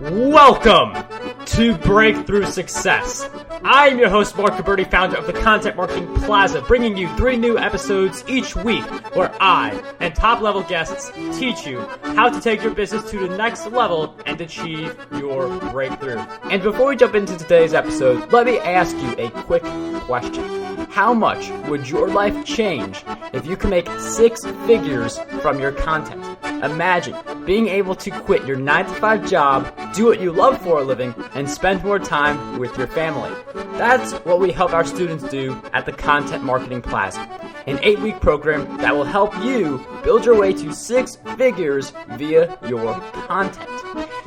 Welcome to Breakthrough Success. I'm your host, Mark Gabberty, founder of the Content Marketing Plaza, bringing you 3 new episodes each week where I and top-level guests teach you how to take your business to the next level and achieve your breakthrough. And before we jump into today's episode, let me ask you a quick question. How much would your life change if you could make 6 figures from your content? Imagine being able to quit your 9-to-5 job, do what you love for a living, and spend more time with your family. That's what we help our students do at the Content Marketing Plaza, an 8-week program that will help you build your way to 6 figures via your content.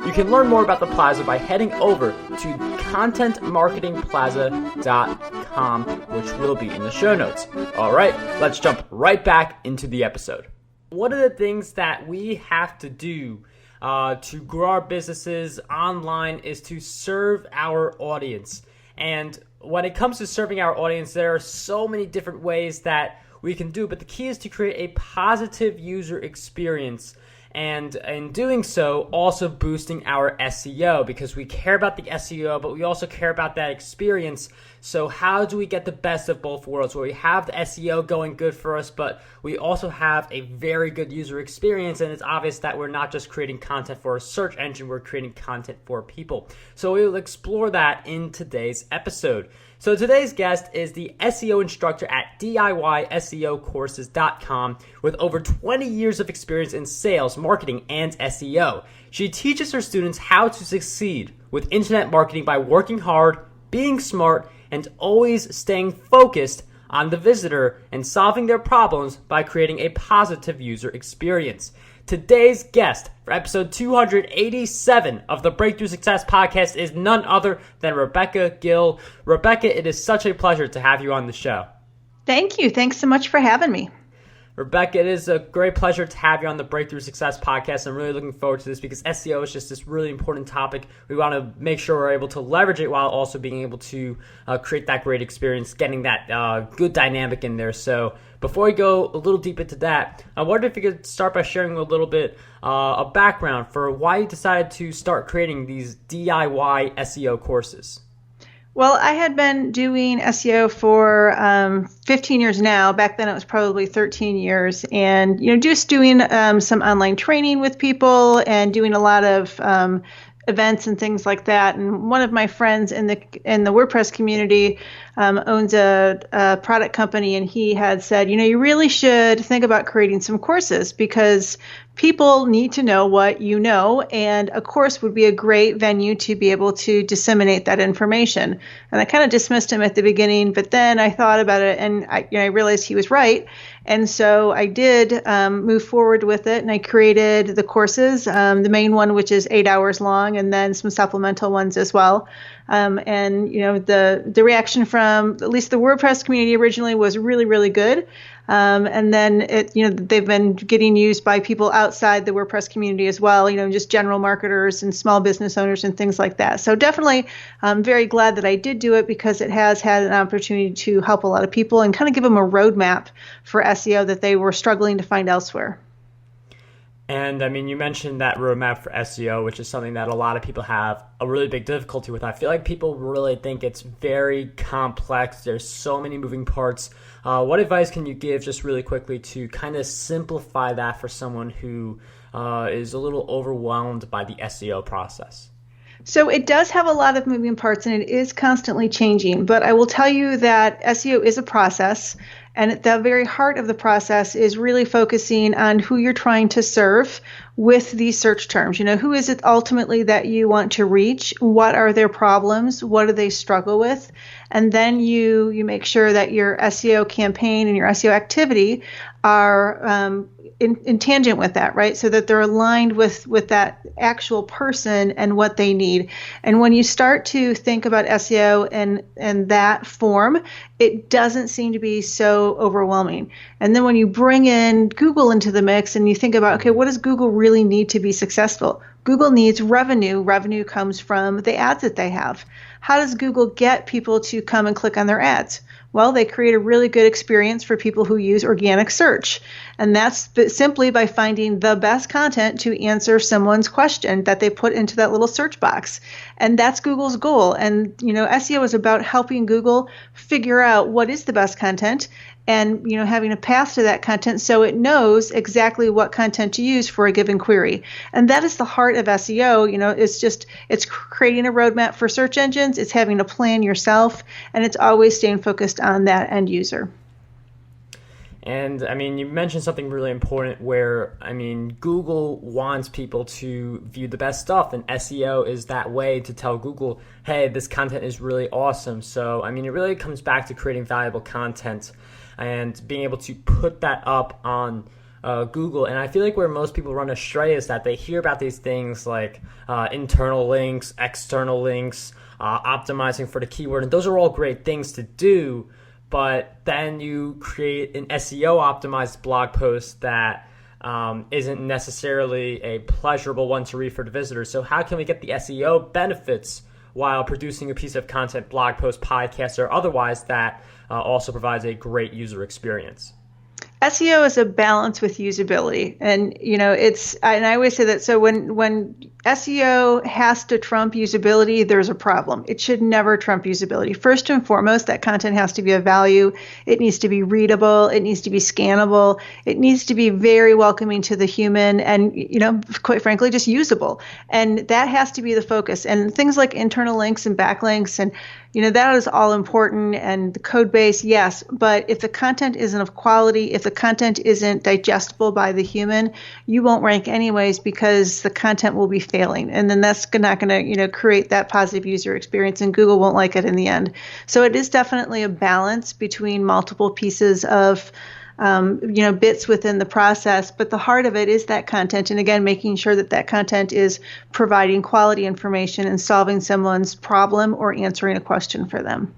You can learn more about the Plaza by heading over to contentmarketingplaza.com, which will be in the show notes. All right, let's jump right back into the episode. One of the things that we have to do to grow our businesses online is to serve our audience. And when it comes to serving our audience, there are so many different ways that we can do, but the key is to create a positive user experience. And in doing so, also boosting our SEO, because we care about the SEO, but we also care about that experience. So how do we get the best of both worlds, where we have the SEO going good for us, but we also have a very good user experience? And it's obvious that we're not just creating content for a search engine, we're creating content for people. So we will explore that in today's episode. So today's guest is the SEO instructor at DIYSEOcourses.com with over 20 years of experience in sales, marketing, and SEO. She teaches her students how to succeed with internet marketing by working hard, being smart, and always staying focused on the visitor and solving their problems by creating a positive user experience. Today's guest for episode 287 of the Breakthrough Success Podcast is none other than Rebecca Gill. Rebecca, it is such a pleasure to have you on the show. Thank you. Thanks so much for having me. Rebecca, it is a great pleasure to have you on the Breakthrough Success Podcast. I'm really looking forward to this because SEO is just this really important topic. We want to make sure we're able to leverage it while also being able to create that great experience, getting that good dynamic in there. So before we go a little deep into that, I wondered if you could start by sharing a little bit of background for why you decided to start creating these DIY SEO courses. Well, I had been doing SEO for 15 years now. Back then it was probably 13 years. And, just doing some online training with people and doing a lot of events and things like that. And one of my friends in the WordPress community owns a product company, and he had said, you really should think about creating some courses because people need to know what you know, and a course would be a great venue to be able to disseminate that information. And I kind of dismissed him at the beginning, but then I thought about it, and I realized he was right. And so I did move forward with it, and I created the courses, the main one, which is 8 hours long, and then some supplemental ones as well. And the reaction from at least the WordPress community originally was really, really good. And then they've been getting used by people outside the WordPress community as well, just general marketers and small business owners and things like that. So definitely I'm very glad that I did do it because it has had an opportunity to help a lot of people and kind of give them a roadmap for SEO that they were struggling to find elsewhere. And you mentioned that roadmap for SEO, which is something that a lot of people have a really big difficulty with. I feel like people really think it's very complex. There's so many moving parts. What advice can you give just really quickly to kind of simplify that for someone who is a little overwhelmed by the SEO process? So it does have a lot of moving parts and it is constantly changing, but I will tell you that SEO is a process. And at the very heart of the process is really focusing on who you're trying to serve with these search terms. Who is it ultimately that you want to reach? What are their problems? What do they struggle with? And then you make sure that your SEO campaign and your SEO activity are in tangent with that, right? So that they're aligned with that actual person and what they need. And when you start to think about SEO in that form, it doesn't seem to be so overwhelming. And then when you bring in Google into the mix and you think about, okay, what does Google really need to be successful? Google needs revenue. Revenue comes from the ads that they have. How does Google get people to come and click on their ads? Well, they create a really good experience for people who use organic search. And that's simply by finding the best content to answer someone's question that they put into that little search box. And that's Google's goal. And, SEO is about helping Google figure out what is the best content and, having a path to that content so it knows exactly what content to use for a given query. And that is the heart of SEO. It's creating a roadmap for search engines. It's having a plan yourself, and it's always staying focused on that end user. And you mentioned something really important where, Google wants people to view the best stuff, and SEO is that way to tell Google, hey, this content is really awesome. So, it really comes back to creating valuable content and being able to put that up on Google. And I feel like where most people run astray is that they hear about these things like internal links, external links, optimizing for the keyword, and those are all great things to do. But then you create an SEO optimized blog post that isn't necessarily a pleasurable one to read for the visitor. So how can we get the SEO benefits while producing a piece of content, blog post, podcast, or otherwise that also provides a great user experience? SEO is a balance with usability. And, and I always say that. So when SEO has to trump usability, there's a problem. It should never trump usability. First and foremost, that content has to be of value. It needs to be readable. It needs to be scannable. It needs to be very welcoming to the human and, quite frankly, just usable. And that has to be the focus. And things like internal links and backlinks and that is all important, and the code base, yes. But if the content isn't of quality, if the content isn't digestible by the human, you won't rank anyways because the content will be failing. And then that's not going to, create that positive user experience, and Google won't like it in the end. So it is definitely a balance between multiple pieces of bits within the process, but the heart of it is that content. And again, making sure that content is providing quality information and solving someone's problem or answering a question for them.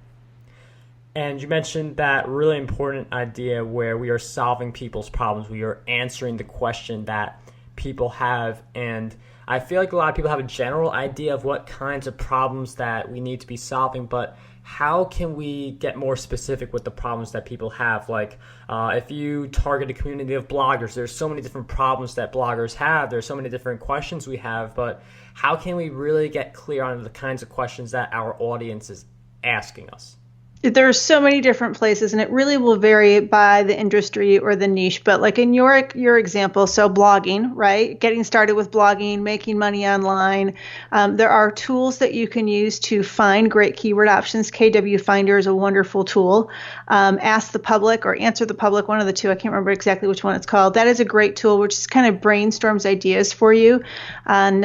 And you mentioned that really important idea where we are solving people's problems. We are answering the question that people have. And I feel like a lot of people have a general idea of what kinds of problems that we need to be solving, but how can we get more specific with the problems that people have? Like if you target a community of bloggers, there's so many different problems that bloggers have. There's so many different questions we have, but how can we really get clear on the kinds of questions that our audience is asking us? There are so many different places, and it really will vary by the industry or the niche. But like in your example, so blogging, right? Getting started with blogging, making money online. There are tools that you can use to find great keyword options. KW Finder is a wonderful tool. Ask the Public or Answer the Public, one of the two. I can't remember exactly which one it's called. That is a great tool, which just kind of brainstorms ideas for you on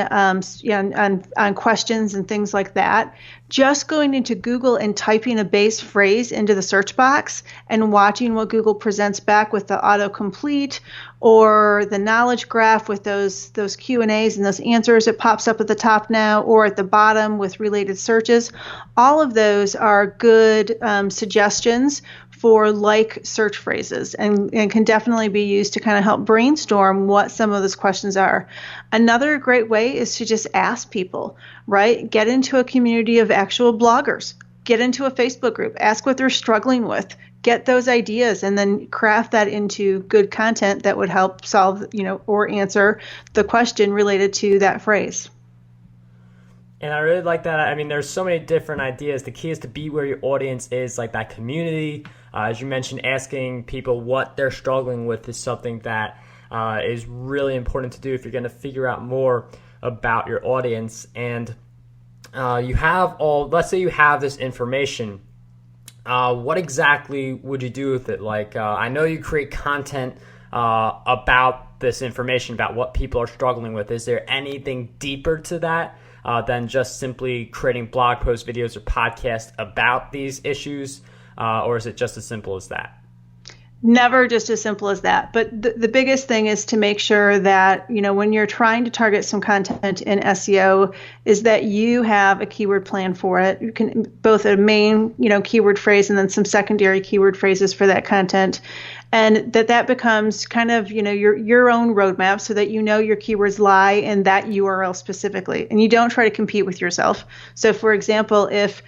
questions and things like that. Just going into Google and typing a base phrase into the search box and watching what Google presents back with the autocomplete or the knowledge graph with those Q&As and those answers, it pops up at the top now or at the bottom with related searches. All of those are good suggestions for like search phrases and can definitely be used to kind of help brainstorm what some of those questions are. Another great way is to just ask people, right? Get into a community of actual bloggers. Get into a Facebook group. Ask what they're struggling with. Get those ideas and then craft that into good content that would help solve, or answer the question related to that phrase. And I really like that. There's so many different ideas. The key is to be where your audience is, like that community. As you mentioned, asking people what they're struggling with is something that is really important to do if you're going to figure out more about your audience. And let's say you have this information. What exactly would you do with it? Like, I know you create content about this information, about what people are struggling with. Is there anything deeper to that than just simply creating blog posts, videos, or podcasts about these issues? Or is it just as simple as that? Never just as simple as that. But the biggest thing is to make sure that, when you're trying to target some content in SEO is that you have a keyword plan for it. You can both a main, keyword phrase and then some secondary keyword phrases for that content. And that becomes kind of, your own roadmap so that your keywords lie in that URL specifically. And you don't try to compete with yourself. So for example, if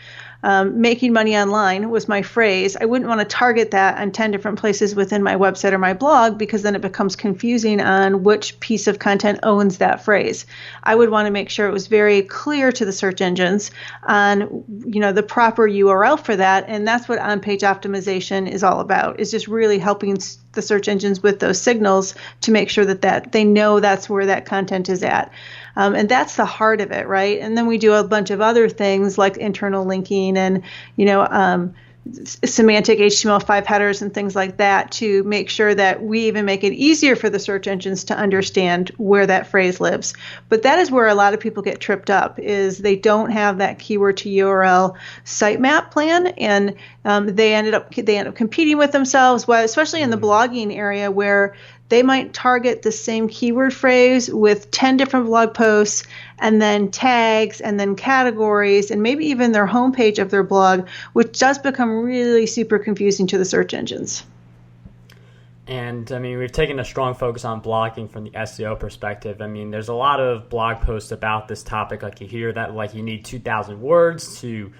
making money online was my phrase, I wouldn't want to target that on 10 different places within my website or my blog, because then it becomes confusing on which piece of content owns that phrase. I would want to make sure it was very clear to the search engines on, the proper URL for that. And that's what on-page optimization is all about, is just really helping the search engines with those signals to make sure that they know that's where that content is at. And that's the heart of it, right? And then we do a bunch of other things like internal linking and, semantic HTML5 headers and things like that to make sure that we even make it easier for the search engines to understand where that phrase lives. But that is where a lot of people get tripped up, is they don't have that keyword to URL sitemap plan, and they end up competing with themselves, especially in the blogging area, where they might target the same keyword phrase with 10 different blog posts and then tags and then categories and maybe even their homepage of their blog, which does become really super confusing to the search engines. And we've taken a strong focus on blogging from the SEO perspective. There's a lot of blog posts about this topic. Like you hear that you need 2,000 words to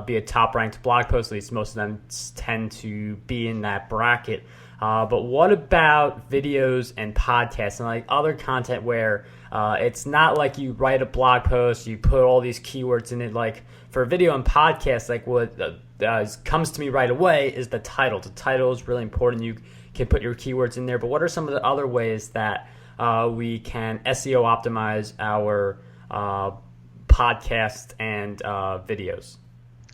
be a top ranked blog post. At least most of them tend to be in that bracket. But what about videos and podcasts and other content where it's not like you write a blog post, you put all these keywords in it. Like for video and podcast, what comes to me right away is the title. The title is really important. You can put your keywords in there. But what are some of the other ways that we can SEO optimize our podcast and videos?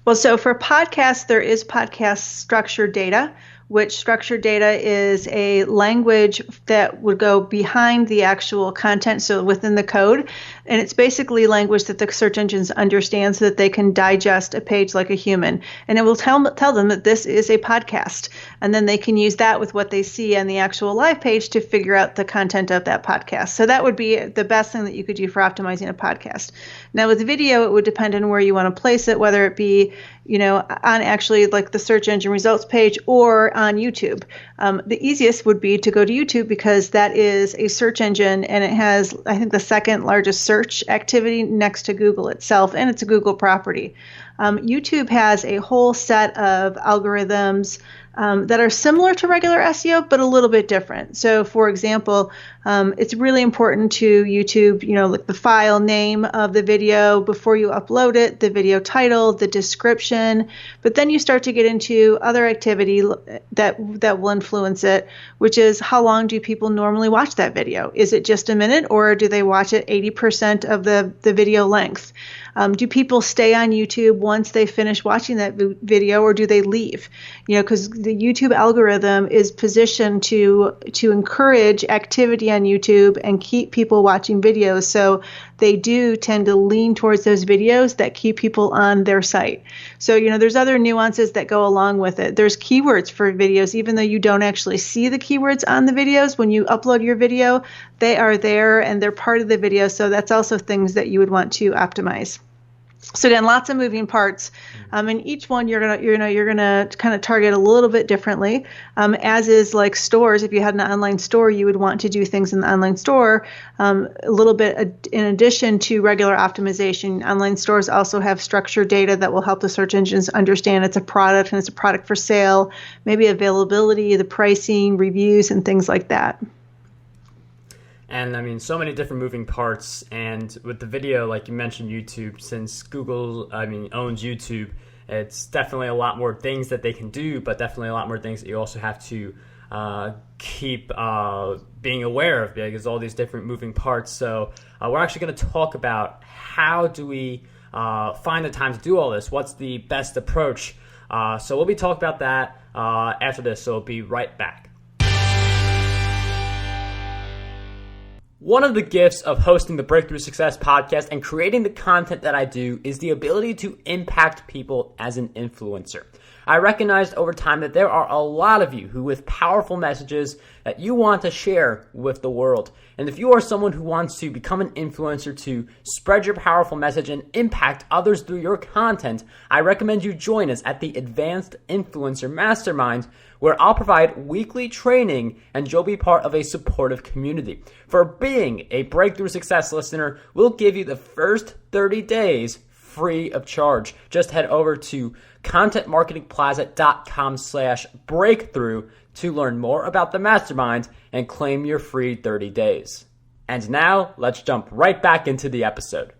Well, so for podcasts, there is podcast structured data, which structured data is a language that would go behind the actual content, so within the code. And it's basically language that the search engines understand so that they can digest a page like a human. And it will tell them that this is a podcast. And then they can use that with what they see on the actual live page to figure out the content of that podcast. So that would be the best thing that you could do for optimizing a podcast. Now with video, it would depend on where you want to place it, whether it be on actually the search engine results page or on YouTube. The easiest would be to go to YouTube, because that is a search engine and it has, I think, the second largest search activity next to Google itself, and it's a Google property. YouTube has a whole set of algorithms that are similar to regular SEO, but a little bit different. So for example, it's really important to YouTube, the file name of the video before you upload it, the video title, the description, but then you start to get into other activity that will influence it, which is how long do people normally watch that video? Is it just a minute, or do they watch it 80% of the video length? Do people stay on YouTube once they finish watching that video, or do they leave? Because the YouTube algorithm is positioned to encourage activity on YouTube and keep people watching videos. So they do tend to lean towards those videos that keep people on their site. So, there's other nuances that go along with it. There's keywords for videos, even though you don't actually see the keywords on the videos. When you upload your video, they are there and they're part of the video. So that's also things that you would want to optimize. So again, lots of moving parts, and each one you're gonna kind of target a little bit differently. As is like stores, if you had an online store, you would want to do things in the online store a little bit in addition to regular optimization. Online stores also have structured data that will help the search engines understand it's a product and it's a product for sale, maybe availability, the pricing, reviews, and things like that. And so many different moving parts. And with the video, like you mentioned, YouTube, since Google, owns YouTube, it's definitely a lot more things that they can do, but definitely a lot more things that you also have to keep being aware of, because all these different moving parts. So we're actually going to talk about how do we find the time to do all this? What's the best approach? So we'll be talking about that after this. So we'll be right back. One of the gifts of hosting the Breakthrough Success podcast and creating the content that I do is the ability to impact people as an influencer. I recognized over time that there are a lot of you who with powerful messages that you want to share with the world. And if you are someone who wants to become an influencer to spread your powerful message and impact others through your content, I recommend you join us at the Advanced Influencer Mastermind, where I'll provide weekly training and you'll be part of a supportive community. For being a Breakthrough Success listener, we'll give you the first 30 days free of charge. Just head over to contentmarketingplaza.com/breakthrough to learn more about the mastermind and claim your free 30 days. And now let's jump right back into the episode.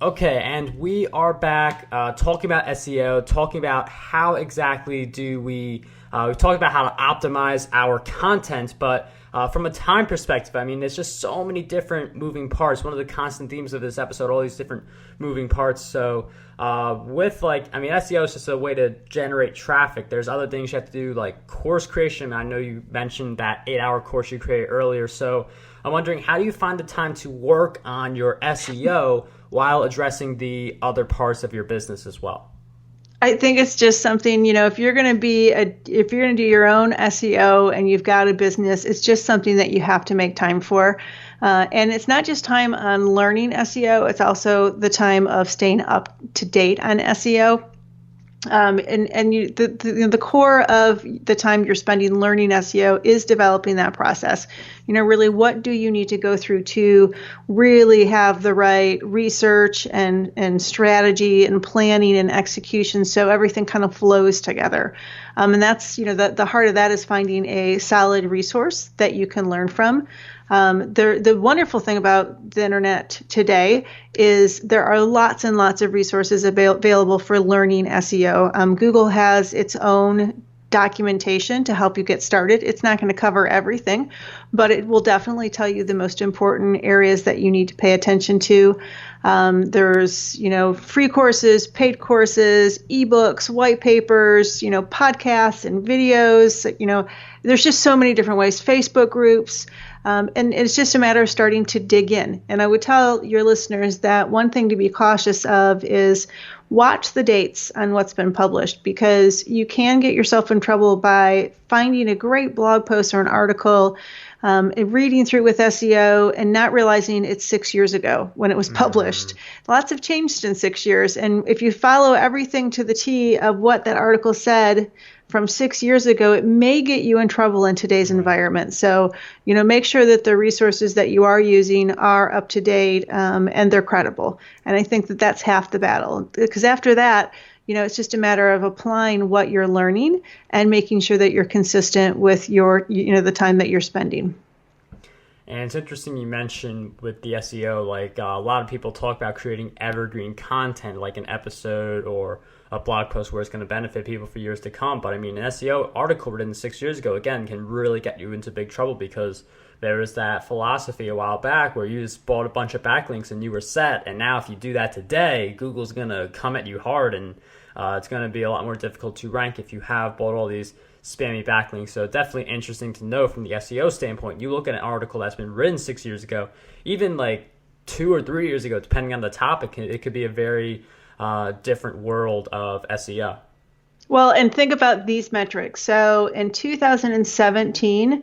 Okay, and we are back talking about SEO, talking about how exactly do we talked about how to optimize our content, but from a time perspective, I mean, there's just so many different moving parts. One of the constant themes of this episode, all these different moving parts. So SEO is just a way to generate traffic. There's other things you have to do, like course creation. I know you mentioned that 8-hour course you created earlier. So I'm wondering, how do you find the time to work on your SEO while addressing the other parts of your business as well? I think it's just something, if you're going to do your own SEO and you've got a business, it's just something that you have to make time for. And it's not just time on learning SEO, it's also the time of staying up to date on SEO. The core of the time you're spending learning SEO is developing that process. Really, what do you need to go through to really have the right research and strategy and planning and execution, so everything kind of flows together. And that's, the heart of that is finding a solid resource that you can learn from. The wonderful thing about the internet today is there are lots and lots of resources available for learning SEO. Google has its own documentation to help you get started. It's not going to cover everything, but it will definitely tell you the most important areas that you need to pay attention to. There's, free courses, paid courses, ebooks, white papers, podcasts and videos. There's just so many different ways, Facebook groups. And it's just a matter of starting to dig in. And I would tell your listeners that one thing to be cautious of is watch the dates on what's been published, because you can get yourself in trouble by finding a great blog post or an article, reading through with SEO and not realizing it's 6 years ago when it was published. Lots have changed in 6 years. And if you follow everything to the T of what that article said from 6 years ago, it may get you in trouble in today's environment. So, make sure that the resources that you are using are up to date and they're credible. And I think that that's half the battle, because after that, it's just a matter of applying what you're learning and making sure that you're consistent with your, the time that you're spending. And it's interesting you mentioned with the SEO, like a lot of people talk about creating evergreen content, like an episode or a blog post where it's going to benefit people for years to come. But I mean, an SEO article written 6 years ago, again, can really get you into big trouble, because there was that philosophy a while back where you just bought a bunch of backlinks and you were set. And now if you do that today, Google's going to come at you hard, and it's going to be a lot more difficult to rank if you have bought all these spammy backlinks. So definitely interesting to know from the SEO standpoint. You look at an article that's been written 6 years ago, even like 2 or 3 years ago, depending on the topic, it could be a very different world of SEO. Well, and think about these metrics. So in 2017,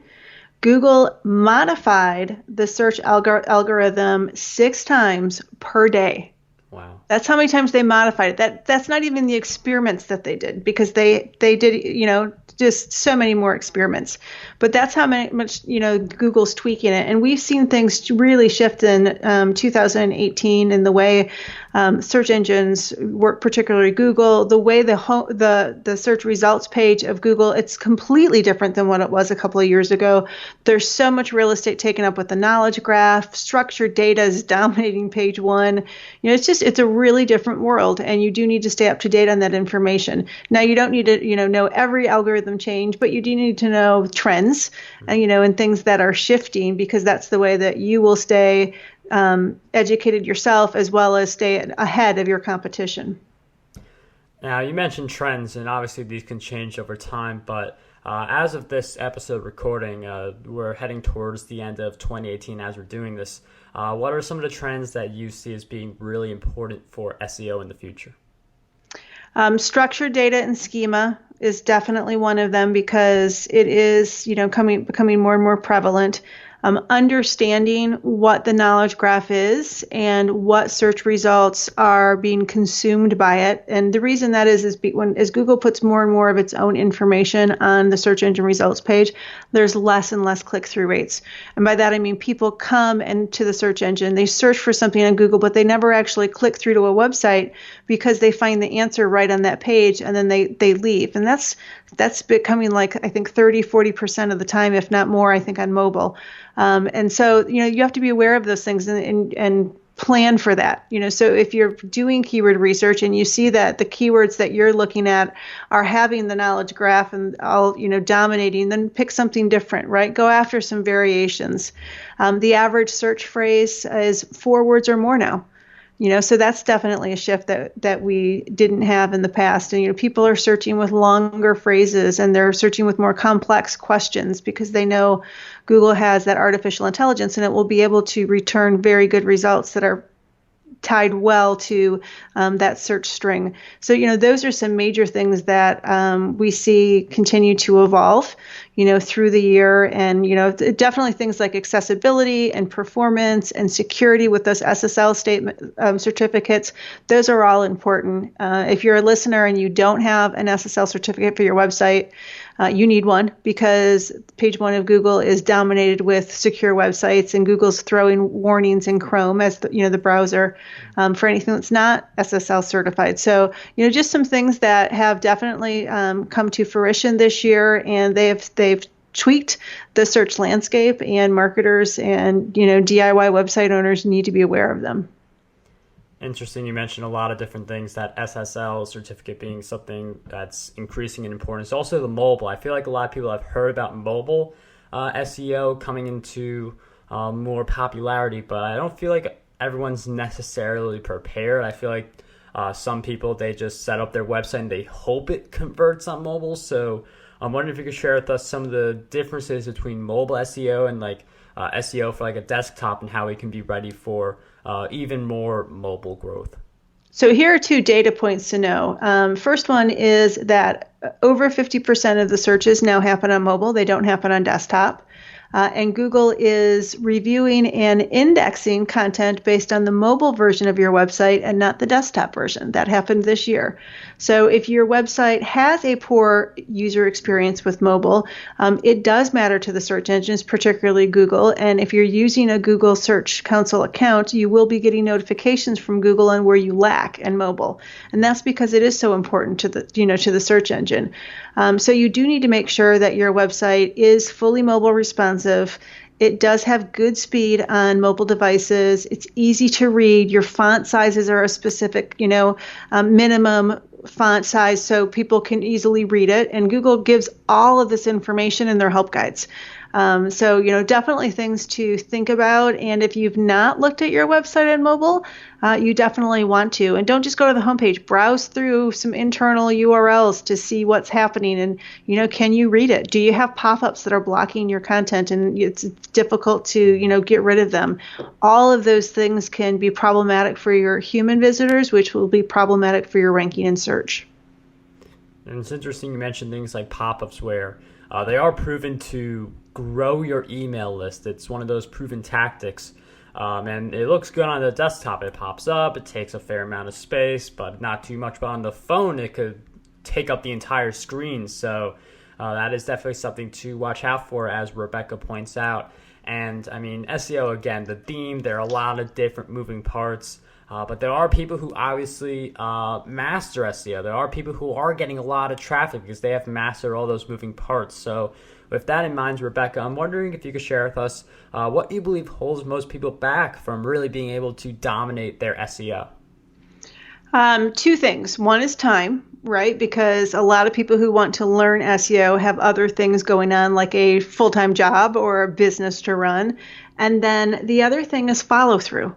Google modified the search algorithm 6 times per day. Wow. That's how many times they modified it. That's not even the experiments that they did, because they did, just so many more experiments. But that's how much, Google's tweaking it. And we've seen things really shift in 2018 in the way search engines work, particularly Google. The way the search results page of Google, it's completely different than what it was a couple of years ago. There's so much real estate taken up with the knowledge graph. Structured data is dominating page one. It's a really different world, and you do need to stay up to date on that information. Now, you don't need to, know every algorithm change, but you do need to know trends, and things that are shifting, because that's the way that you will stay educated yourself, as well as stay ahead of your competition. Now, you mentioned trends, and obviously these can change over time, but As of this episode recording, we're heading towards the end of 2018 as we're doing this. What are some of the trends that you see as being really important for SEO in the future? Structured data and schema is definitely one of them because it is, becoming more and more prevalent. Understanding what the knowledge graph is and what search results are being consumed by it. And the reason that is as Google puts more and more of its own information on the search engine results page, there's less and less click-through rates. And by that, I mean people come into the search engine, they search for something on Google, but they never actually click through to a website because they find the answer right on that page and then they leave. And that's becoming like, I think 30-40% of the time, if not more, I think on mobile. And so, you have to be aware of those things and plan for that. So if you're doing keyword research and you see that the keywords that you're looking at are having the knowledge graph and all, dominating, then pick something different, right? Go after some variations. The average search phrase is 4 words or more now. So that's definitely a shift that we didn't have in the past. And, people are searching with longer phrases and they're searching with more complex questions because they know Google has that artificial intelligence and it will be able to return very good results that are tied well to that search string. So, those are some major things that we see continue to evolve, through the year. And, definitely things like accessibility and performance and security with those SSL certificates. Those are all important. If you're a listener and you don't have an SSL certificate for your website, you need one because page 1 of Google is dominated with secure websites, and Google's throwing warnings in Chrome as the browser for anything that's not SSL certified. So, just some things that have definitely come to fruition this year, and they've tweaked the search landscape, and marketers and DIY website owners need to be aware of them. Interesting. You mentioned a lot of different things, that SSL certificate being something that's increasing in importance. Also the mobile. I feel like a lot of people have heard about mobile SEO coming into more popularity, but I don't feel like everyone's necessarily prepared. I feel like some people, they just set up their website and they hope it converts on mobile. So I'm wondering if you could share with us some of the differences between mobile SEO and SEO for a desktop and how we can be ready for even more mobile growth. So here are 2 data points to know. First one is that over 50% of the searches now happen on mobile. They don't happen on desktop. And Google is reviewing and indexing content based on the mobile version of your website and not the desktop version. That happened this year. So if your website has a poor user experience with mobile, it does matter to the search engines, particularly Google. And if you're using a Google Search Console account, you will be getting notifications from Google on where you lack in mobile. And that's because it is so important to the search engine. So you do need to make sure that your website is fully mobile responsive. It does have good speed on mobile devices. It's easy to read. Your font sizes are a specific, minimum font size so people can easily read it. And Google gives all of this information in their help guides. So, definitely things to think about. And if you've not looked at your website on mobile, you definitely want to. And don't just go to the homepage. Browse through some internal URLs to see what's happening. And, can you read it? Do you have pop-ups that are blocking your content and it's difficult to, get rid of them? All of those things can be problematic for your human visitors, which will be problematic for your ranking in search. And it's interesting you mentioned things like pop-ups where they are proven to grow your email list. It's one of those proven tactics. And it looks good on the desktop. It pops up. It takes a fair amount of space, but not too much. But on the phone, it could take up the entire screen. So that is definitely something to watch out for, as Rebecca points out. And I mean, SEO, again, the theme, there are a lot of different moving parts. But there are people who obviously master SEO. There are people who are getting a lot of traffic because they have mastered all those moving parts. So with that in mind, Rebecca, I'm wondering if you could share with us what you believe holds most people back from really being able to dominate their SEO. 2 things. One is time, right? Because a lot of people who want to learn SEO have other things going on, like a full-time job or a business to run. And then the other thing is follow through.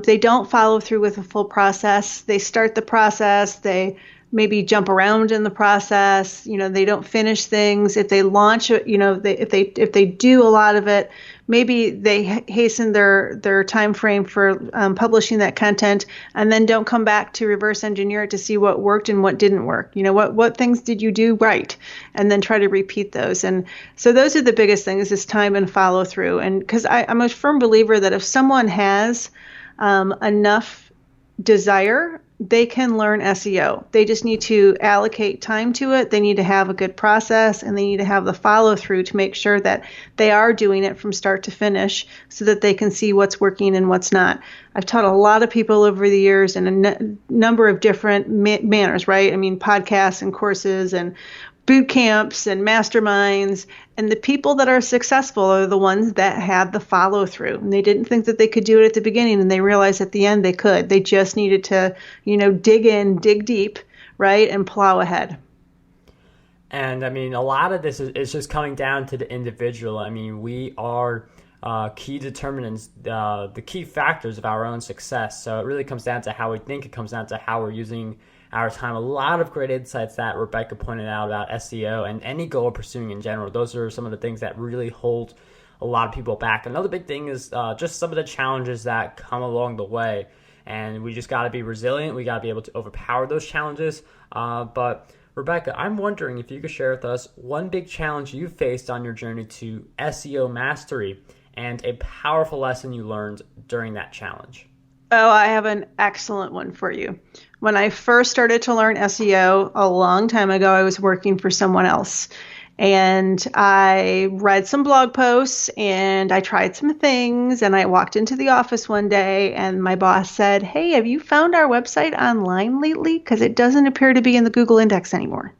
They don't follow through with a full process. They start the process, they maybe jump around in the process. They don't finish things. If they launch it, if they do a lot of it, maybe they hasten their time frame for publishing that content, and then don't come back to reverse engineer it to see what worked and what didn't work. What things did you do right, and then try to repeat those. And so those are the biggest things: is time and follow through. And because I'm a firm believer that if someone has enough desire, they can learn SEO. They just need to allocate time to it. They need to have a good process, and they need to have the follow through to make sure that they are doing it from start to finish, so that they can see what's working and what's not. I've taught a lot of people over the years in a number of different manners, right? I mean, podcasts and courses and boot camps and masterminds, and the people that are successful are the ones that had the follow through. And they didn't think that they could do it at the beginning, and they realized at the end they could. They just needed to, dig deep, right, and plow ahead. And I mean, a lot of this is just coming down to the individual. I mean, we are key determinants, the key factors of our own success. So it really comes down to how we think. It comes down to how we're using our time. A lot of great insights that Rebecca pointed out about SEO and any goal pursuing in general. Those are some of the things that really hold a lot of people back. Another big thing is just some of the challenges that come along the way. And we just got to be resilient. We got to be able to overpower those challenges. But Rebecca, I'm wondering if you could share with us one big challenge you faced on your journey to SEO mastery and a powerful lesson you learned during that challenge. Oh, I have an excellent one for you. When I first started to learn SEO a long time ago, I was working for someone else. And I read some blog posts and I tried some things, and I walked into the office one day and my boss said, "Hey, have you found our website online lately? Because it doesn't appear to be in the Google index anymore."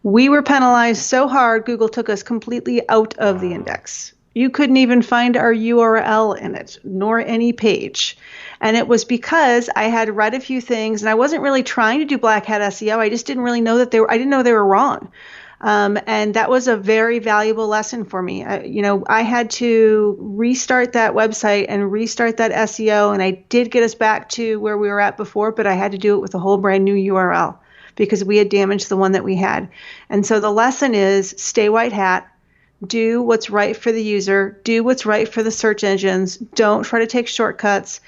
We were penalized so hard, Google took us completely out of the index. You couldn't even find our URL in it, nor any page. And it was because I had read a few things, and I wasn't really trying to do black hat SEO. I just didn't really know that I didn't know they were wrong. And that was a very valuable lesson for me. I had to restart that website and restart that SEO, and I did get us back to where we were at before, but I had to do it with a whole brand new URL because we had damaged the one that we had. And so the lesson is stay white hat. Do what's right for the user. Do what's right for the search engines. Don't try to take shortcuts.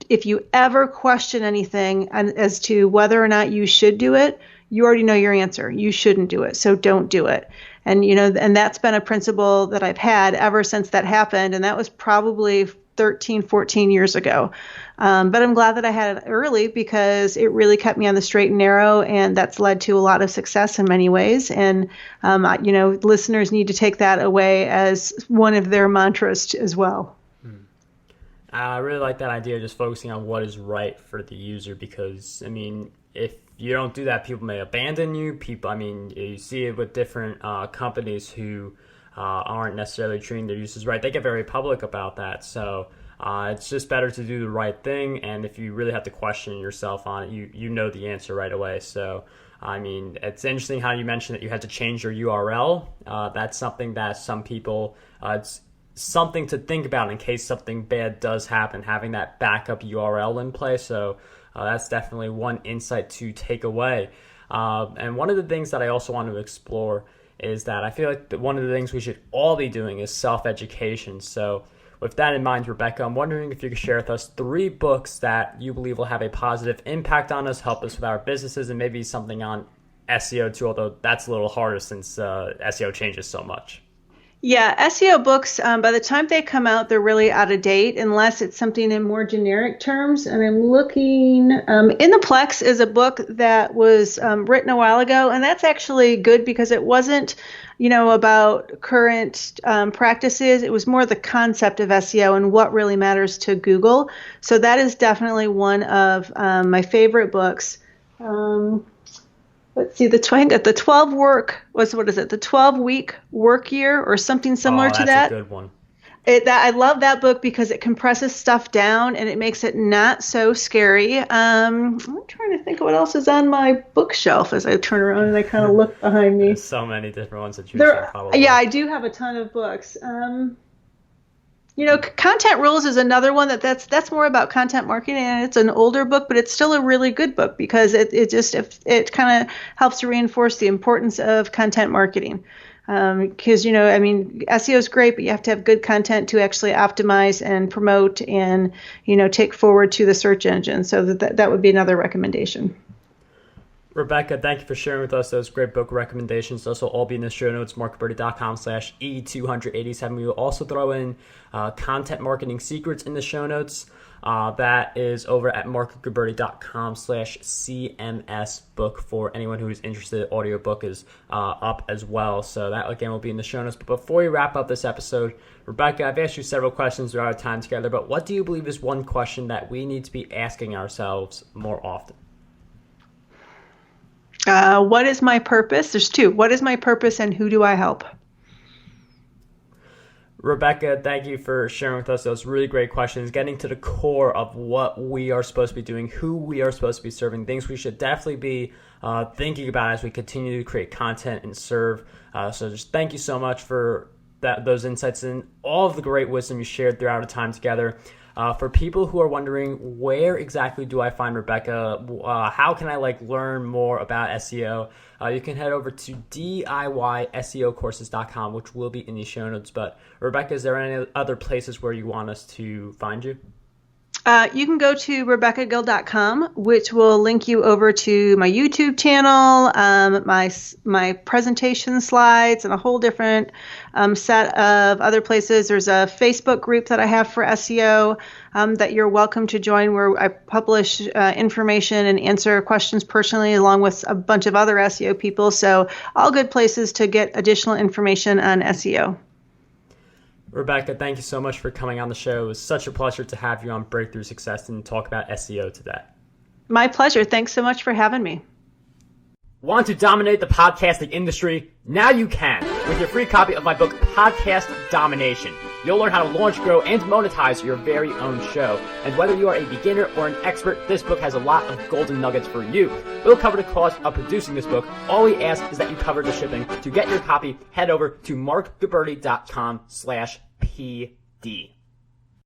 If you ever question anything as to whether or not you should do it, you already know your answer. You shouldn't do it, so don't do it. And and that's been a principle that I've had ever since that happened, and that was probably 13, 14 years ago. But I'm glad that I had it early because it really kept me on the straight and narrow, and that's led to a lot of success in many ways. And, listeners need to take that away as one of their mantras as well. I really like that idea of just focusing on what is right for the user because, I mean, if you don't do that, people may abandon you. You see it with different companies who aren't necessarily treating their users right. They get very public about that. So it's just better to do the right thing. And if you really have to question yourself on it, you know the answer right away. So, I mean, it's interesting how you mentioned that you had to change your URL. That's something that some people, it's something to think about in case something bad does happen, having that backup URL in place. So that's definitely one insight to take away. And one of the things that I also want to explore is that I feel like one of the things we should all be doing is self-education. So with that in mind, Rebecca, I'm wondering if you could share with us 3 books that you believe will have a positive impact on us, help us with our businesses, and maybe something on SEO too, although that's a little harder since SEO changes so much. Yeah, SEO books, by the time they come out, they're really out of date unless it's something in more generic terms. And I'm looking, In the Plex is a book that was written a while ago, and that's actually good because it wasn't, about current practices. It was more the concept of SEO and what really matters to Google. So that is definitely one of my favorite books. Let's see, the 12-week work year or something similar to that. That's a good one. I love that book because it compresses stuff down and it makes it not so scary. I'm trying to think of what else is on my bookshelf as I turn around and I kind of look behind me. There's so many different ones to choose from, probably. Yeah, I do have a ton of books. Content Rules is another one that's more about content marketing, and it's an older book, but it's still a really good book because it kind of helps to reinforce the importance of content marketing. Because, SEO is great, but you have to have good content to actually optimize and promote and, take forward to the search engine. So that would be another recommendation. Rebecca, thank you for sharing with us those great book recommendations. Those will all be in the show notes, markgilberti.com/E287. We will also throw in content marketing secrets in the show notes. That is over at markgilberti.com/CMS book for anyone who is interested. Audiobook is up as well. So that, again, will be in the show notes. But before we wrap up this episode, Rebecca, I've asked you several questions throughout our time together, but what do you believe is one question that we need to be asking ourselves more often? What is my purpose? There's two. What is my purpose and who do I help? Rebecca, thank you for sharing with us those really great questions, getting to the core of what we are supposed to be doing, who we are supposed to be serving, things we should definitely be thinking about as we continue to create content and serve. So just thank you so much for those insights and all of the great wisdom you shared throughout our time together. For people who are wondering, where exactly do I find Rebecca? How can I learn more about SEO? You can head over to DIYSEOcourses.com, which will be in the show notes. But Rebecca, is there any other places where you want us to find you? You can go to RebeccaGill.com, which will link you over to my YouTube channel, my presentation slides, and a whole different set of other places. There's a Facebook group that I have for SEO that you're welcome to join, where I publish information and answer questions personally, along with a bunch of other SEO people. So all good places to get additional information on SEO. Rebecca, thank you so much for coming on the show. It was such a pleasure to have you on Breakthrough Success and talk about SEO today. My pleasure. Thanks so much for having me. Want to dominate the podcasting industry? Now you can with your free copy of my book, Podcast Domination. You'll learn how to launch, grow, and monetize your very own show. And whether you are a beginner or an expert, this book has a lot of golden nuggets for you. We'll cover the cost of producing this book. All we ask is that you cover the shipping. To get your copy, head over to markgilberti.com/PD.